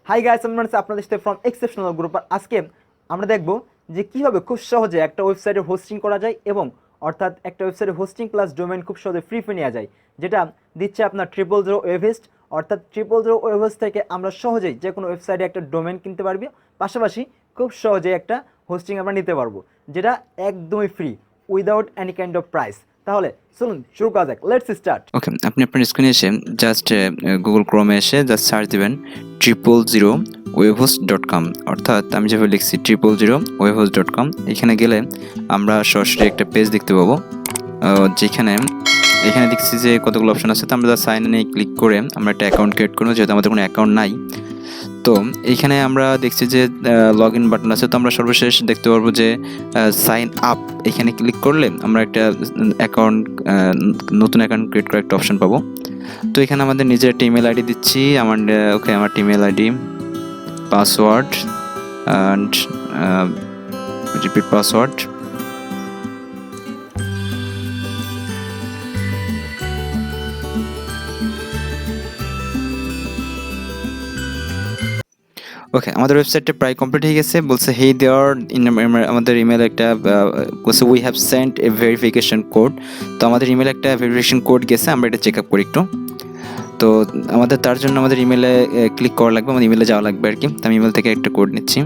Hi guys, আমি মানে আপনাদের সাথে ফ্রম এক্সেপশনাল গ্রুপ। আর আজকে আমরা দেখব যে কীভাবে খুব সহজে একটা ওয়েবসাইটে হোস্টিং করা যায়, এবং অর্থাৎ একটা ওয়েবসাইটে হোস্টিং প্লাস ডোমেইন খুব সহজে ফ্রি নেওয়া যায়, যেটা দিচ্ছে আপনার 000webhost। অর্থাৎ 000webhost থেকে আমরা সহজেই যে কোনো ওয়েবসাইটে একটা ডোমেইন কিনতে পারবি, পাশাপাশি খুব সহজেই একটা হোস্টিং আমরা নিতে পারবো, যেটা একদমই free without any kind of price. তাহলে চলুন শুরু করা যাক, লেটস স্টার্ট। ওকে, আপনি আপনার স্ক্রিনে এসে জাস্ট গুগল ক্রোমে এসে জাস্ট সার্চ দেবেন 000webhost.com। অর্থাৎ আমি যেভাবে লিখছি 000webhost.com, এখানে গেলে আমরা সরাসরি একটা পেজ দেখতে পাবো, যেখানে এখানে দেখছি যে কতগুলো অপশন আছে। তো আমরা সাইন ইনে ক্লিক করে আমরা একটা অ্যাকাউন্ট ক্রিয়েট করবো, যেহেতু আমাদের কোনো অ্যাকাউন্ট নাই। তো এইখানে আমরা দেখছি যে লগ ইন বাটন আছে। তো আমরা সর্বশেষ দেখতে পারবো যে সাইন আপ, এখানে ক্লিক করলে আমরা একটা অ্যাকাউন্ট, নতুন অ্যাকাউন্ট ক্রিয়েট করার একটা অপশন পাবো। তো এখানে আমাদের নিজের একটা ইমেল আইডি দিচ্ছি। আমার email ID, password and repeat password. Okay, আমাদের ওয়েবসাইটটা প্রায় কমপ্লিট হয়ে গেছে। বলছে হেই দেয়ার, আমাদের ইমেল একটা বলছে we have sent a verification code. তো আমাদের ইমেলে একটা ভেরিফিকেশন কোড গেছে, আমরা এটা চেক আপ করি একটু। তো আমাদের তার জন্য আমাদের ইমেলে ক্লিক করা লাগবে, আমাদের ইমেলে যাওয়া লাগবে আর কি। তো আমি ইমেল থেকে একটা কোড নিচ্ছি।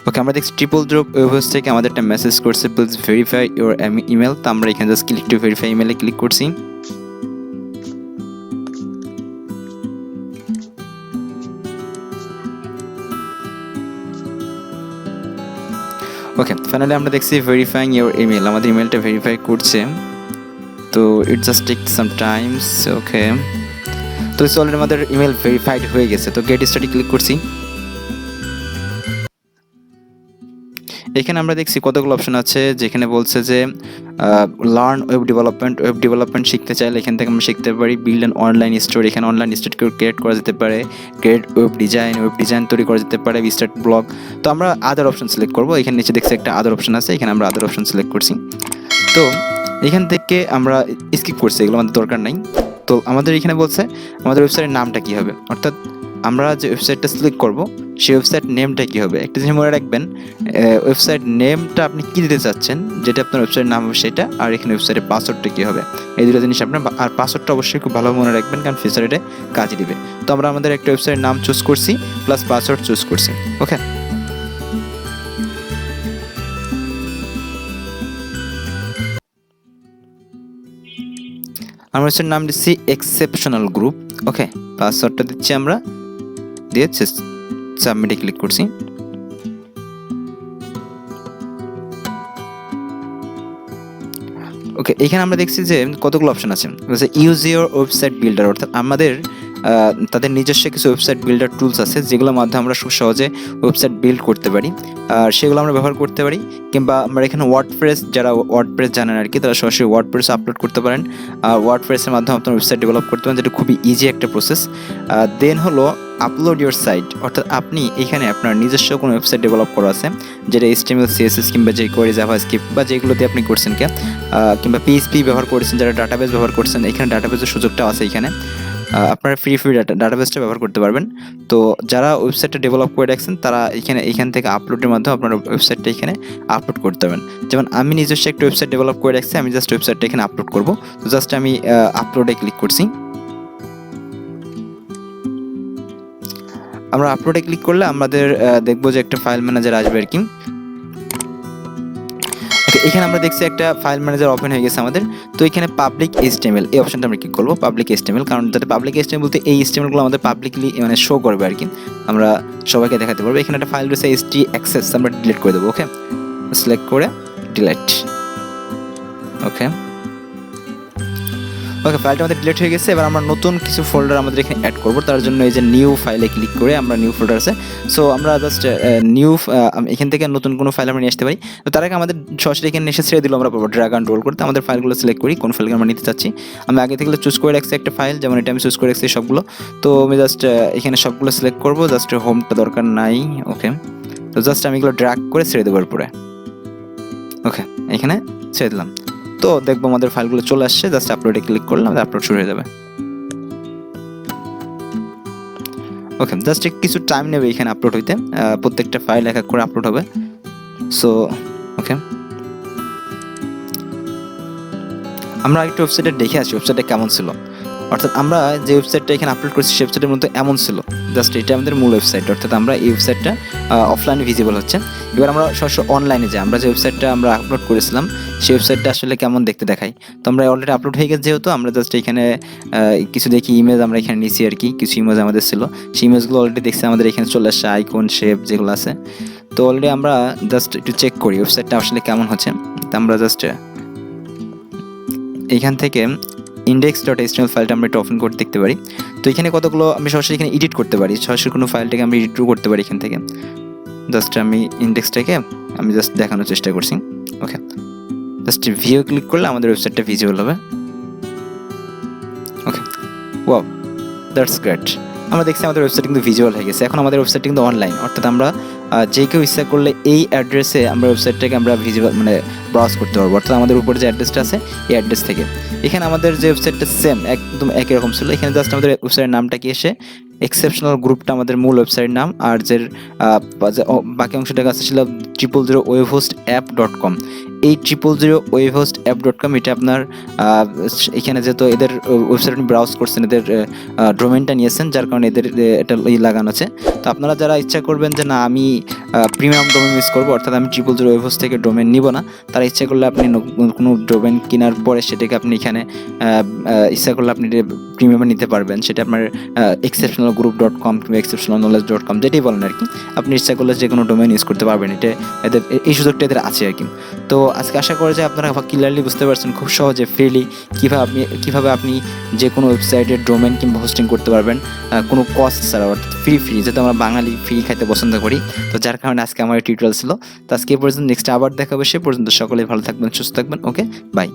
ওকে, আমরা দেখছি 000webhost থেকে আমাদের একটা মেসেজ করছে, প্লিজ ভেরিফাই ইউর ইমেল। তো আমরা এখানে জাস্ট ক্লিক টু ভেরিফাই ইমেলে ক্লিক করছি। ওকে, ফাইনালি আমরা দেখছি ভেরিফাইং ইউর ইমেল, আমাদের ইমেলটা ভেরিফাই করছে। তো it just take some times. Okay, তো অলরেডি আমাদের ইমেল ভেরিফাইড হয়ে গেছে। তো গেট স্টার্টে ক্লিক করছি। এখানে আমরা দেখছি কতগুলো অপশন আছে, যেখানে বলছে যে লার্ন ওয়েব ডেভেলপমেন্ট শিখতে চাইলে এখান থেকে আমরা শিখতে পারি। বিল্ড অ্যান অনলাইন স্টোর, এখানে অনলাইন স্টোর ক্রিয়েট করা যেতে পারে। ক্রিয়েট ওয়েব ডিজাইন তৈরি করা যেতে পারে। Start blog. তো আমরা আদার অপশন সিলেক্ট করবো। এখানে নিচে দেখছি একটা আদার অপশন আছে, এখানে আমরা আদার অপশন সিলেক্ট করছি। তো এখান থেকে আমরা স্কিপ করছি, এগুলো আমাদের দরকার নাই। তো আমাদের এখানে বলছে আমাদের ওয়েবসাইটের নামটা কী হবে, অর্থাৎ আমরা যে ওয়েবসাইটটা সিলেক্ট করব সেই ওয়েবসাইট নেমটা কী হবে। একটা জিনিস মনে রাখবেন, ওয়েবসাইট নেমটা আপনি কী দিতে চাচ্ছেন, যেটা আপনার ওয়েবসাইটের নাম হবে সেটা, আর এখানে ওয়েবসাইটের পাসওয়ার্ডটা কী হবে, এই দুটো জিনিস আপনার। আর পাসওয়ার্ডটা অবশ্যই খুব ভালোভাবে মনে রাখবেন, কারণ ফিউচারে কাজে দিবে। তো আমরা আমাদের একটা ওয়েবসাইটের নাম চুজ করছি, প্লাস পাসওয়ার্ড চুজ করছি। ওকে, আমরা ওয়েবসাইটের নাম দিচ্ছি এক্সেপশনাল গ্রুপ। ওকে, পাসওয়ার্ডটা দিচ্ছি আমরা, দিয়ে সাবমিটে ক্লিক করছি। ওকে, এখানে আমরা দেখছি যে কতগুলো অপশন আছে। ইউজ ইউর ওয়েবসাইট বিল্ডার, অর্থাৎ আমাদের তাদের নিজস্ব কিছু ওয়েবসাইট বিল্ডার টুলস আছে, যেগুলোর মাধ্যমে আমরা খুব সহজে ওয়েবসাইট বিল্ড করতে পারি, আর সেগুলো আমরা ব্যবহার করতে পারি। কিংবা আমরা এখানে ওয়ার্ডপ্রেস, যারা ওয়ার্ডপ্রেস জানেন আর কি, তারা সরাসরি ওয়ার্ডপ্রেস আপলোড করতে পারেন। আর ওয়ার্ডপ্রেসের মাধ্যমে আপনার ওয়েবসাইট ডেভেলপ করতে পারেন, যেটা খুবই ইজি একটা প্রসেস। দেন হলো আপলোড ইউর সাইট, অর্থাৎ আপনি এখানে আপনার নিজস্ব কোনো ওয়েবসাইট ডেভেলপ করা আছে, যেটা HTML CSS কিংবা jQuery জাভাস্ক্রিপ্ট বা যেগুলো দিয়ে আপনি করছেন কিংবা PHP ব্যবহার করেছেন, যারা ডাটাবেস ব্যবহার করছেন, এখানে ডাটাবেসের সুযোগটাও আছে। এখানে আপনারা ফ্রি ডাটাবেসটা ব্যবহার করতে পারবেন। তো যারা ওয়েবসাইটটা ডেভেলপ করে রাখছেন, তারা এখান থেকে আপলোডের মাধ্যমে আপনার ওয়েবসাইটটা এখানে আপলোড করতে পারবেন। যেমন আমি নিজস্ব একটা ওয়েবসাইট ডেভেলপ করে রাখছি, আমি জাস্ট ওয়েবসাইটটা এখানে আপলোড করব। তো জাস্ট আমি আপলোডে ক্লিক করছি। আমরা আপলোডে ক্লিক করলে আমাদের দেখবো যে একটা ফাইল ম্যানেজার আসবে আর কি। ওকে, এখানে আমরা দেখছি একটা ফাইল ম্যানেজার ওপেন হয়ে গেছে আমাদের। তো এখানে পাবলিক HTML, এই অপশনটা আমরা ক্লিক করবো, পাবলিক HTML। কারণ যাতে পাবলিক HTML বলতে এই HTML-গুলো আমাদের পাবলিকলি মানে শো করবে আর কি, আমরা সবাইকে দেখাতে পারবো। এখানে একটা ফাইল রয়েছে htAccess, আমরা ডিলিট করে দেবো। ওকে, সিলেক্ট করে ডিলিট। ওকে, ফাইলটা আমাদের ডিলিট হয়ে গেছে। এবার আমরা নতুন কিছু ফোল্ডার আমাদের এখানে অ্যাড করবো, তার জন্য এই যে নিউ ফাইলে ক্লিক করে আমরা নিউ ফোল্ডার আছে, সো আমরা জাস্ট এখান থেকে নতুন কোনো ফাইল আমরা নিয়ে আসতে পারি। তো তার আগে আমাদের সরাসরি এখানে এসে ছেড়ে দিল, আমরা ড্র্যাগ অ্যান্ড রোল করতে আমাদের ফাইলগুলো সিলেক্ট করি, কোন ফাইলকে আমরা নিতে চাচ্ছি। আমি আগে থেকে চুজ করে রাখছি একটা ফাইল, যেমন এটা আমি চুজ করে রাখছি সবগুলো। তো আমি জাস্ট এখানে সবগুলো সিলেক্ট করবো, জাস্ট হোমটা দরকার নাই। ওকে, তো জাস্ট আমি এগুলো ড্র্যাগ করে ছেড়ে দেবো পরে। ওকে, এখানে ছেড়ে দিলাম। তো দেখবো আমাদের ফাইলগুলো চলে আসছে, জাস্ট আপলোডে ক্লিক করলে আমাদের আপলোড শুরু হয়ে যাবে। ওকে, জাস্ট কিছু টাইম নেবে এখানে আপলোড হইতে, প্রত্যেকটা ফাইল এক এক করে আপলোড হবে। সো ওকে, আমরা একটু ওয়েবসাইটে দেখে আসি ওয়েবসাইটটা কেমন ছিল। অর্থাৎ আমরা যে ওয়েবসাইটটা এখানে আপলোড করছি সেই ওয়েবসাইটের মধ্যে এমন ছিল, জাস্ট এটা আমাদের মূল ওয়েবসাইট। অর্থাৎ আমরা এই ওয়েবসাইটটা অফলাইনে ভিজিবল হচ্ছে। এবার আমরা সরাসরি অনলাইনে যাই, আমরা যে ওয়েবসাইটটা আমরা আপলোড করেছিলাম সেই ওয়েবসাইটটা আসলে কেমন দেখতে দেখাই। তো আমরা অলরেডি আপলোড হয়ে গেছে যেহেতু, আমরা জাস্ট এখানে কিছু দেখি ইমেজ আমরা এখানে নিয়েছি আর কি, কিছু ইমেজ আমাদের ছিল, সেই ইমেজগুলো অলরেডি দেখছি আমাদের এখানে চলে আসছে, আইকন শেপ যেগুলো আছে। তো অলরেডি আমরা জাস্ট একটু চেক করি ওয়েবসাইটটা আসলে কেমন হচ্ছে। তো আমরা জাস্ট এইখান থেকে index.html ফাইলটা আমরা একটু ওপেন করে দেখতে পারি। তো এখানে কতগুলো আমি সরাসরি এখানে এডিট করতে পারি, সরাসরি কোনো ফাইলটাকে আমি এডিটও করতে পারি এখান থেকে। জাস্ট আমি ইন্ডেক্সটাকে আমি জাস্ট দেখানোর চেষ্টা করছি। ওকে, জাস্ট ভিউ ক্লিক করলে আমাদের ওয়েবসাইটটা ভিজিবল হবে। ওকে, ওয়াও, দ্যাটস গ্রেট। আমরা দেখছি আমাদের ওয়েবসাইট কিন্তু ভিজুয়াল হয়ে গেছে। এখন আমাদের ওয়েবসাইট কিন্তু অনলাইন, অর্থাৎ আমরা যে কেউ ইচ্ছা করলে এই অ্যাড্রেসে আমরা ওয়েবসাইটটাকে আমরা ভিজুয়াল মানে ব্রাউজ করতে পারবো। অর্থাৎ আমাদের উপরে যে অ্যাড্রেসটা আছে এই অ্যাড্রেস থেকে এখানে আমাদের যে ওয়েবসাইটটা সেম একদম একই রকম ছিল। এখানে জাস্ট আমাদের ওয়েবসাইটের নামটা কি এসে এক্সেপশনাল গ্রুপটা আমাদের মূল ওয়েবসাইটের নাম, আর যে বাকি অংশটা আছে ছিল 000webhostapp.com। এই 000webhostapp.com এটা আপনার এখানে যেহেতু এদের ওয়েবসাইট ব্রাউজ করছেন, এদের ডোমেনটা নিয়েছেন, যার কারণে এদের এটা লাগানো আছে। তো আপনারা যারা ইচ্ছা করবেন যে না আমি প্রিমিয়াম ডোমেন ইউজ করবো, অর্থাৎ আমি 000webhost থেকে ডোমেন নিব না, তারা ইচ্ছা করলে আপনি কোনো ডোমেন কেনার পরে সেটাকে আপনি এখানে ইচ্ছা করলে আপনি প্রিমিয়ামে নিতে পারবেন। সেটা আপনার exceptionalgroup.com কিংবা exceptionalknowledge.com যেটাই বলেন আর কি, আপনি ইচ্ছা করলে যে কোনো ডোমেন ইউজ করতে পারবেন। এটা এদের এই সুযোগটা এদের আছে আর কি। তো আজকে আশা করি যে আপনারা ক্লিয়ারলি বুঝতে পারছেন খুব সহজে ফ্রিলি কীভাবে আপনি যে কোনো ওয়েবসাইটের ডোমেন কিংবা হোস্টিং করতে পারবেন কোনো কস্ট ছাড়া, অর্থাৎ ফ্রি যেহেতু আমরা বাঙালি ফ্রি খাইতে পছন্দ করি। তো যার কারণে আজকে আমার টিউটোরিয়াল ছিল। তো আজকে এই পর্যন্ত, নেক্সট আবার দেখাবে, সে পর্যন্ত সকলেই ভালো থাকবেন, সুস্থ থাকবেন। ওকে, বাই।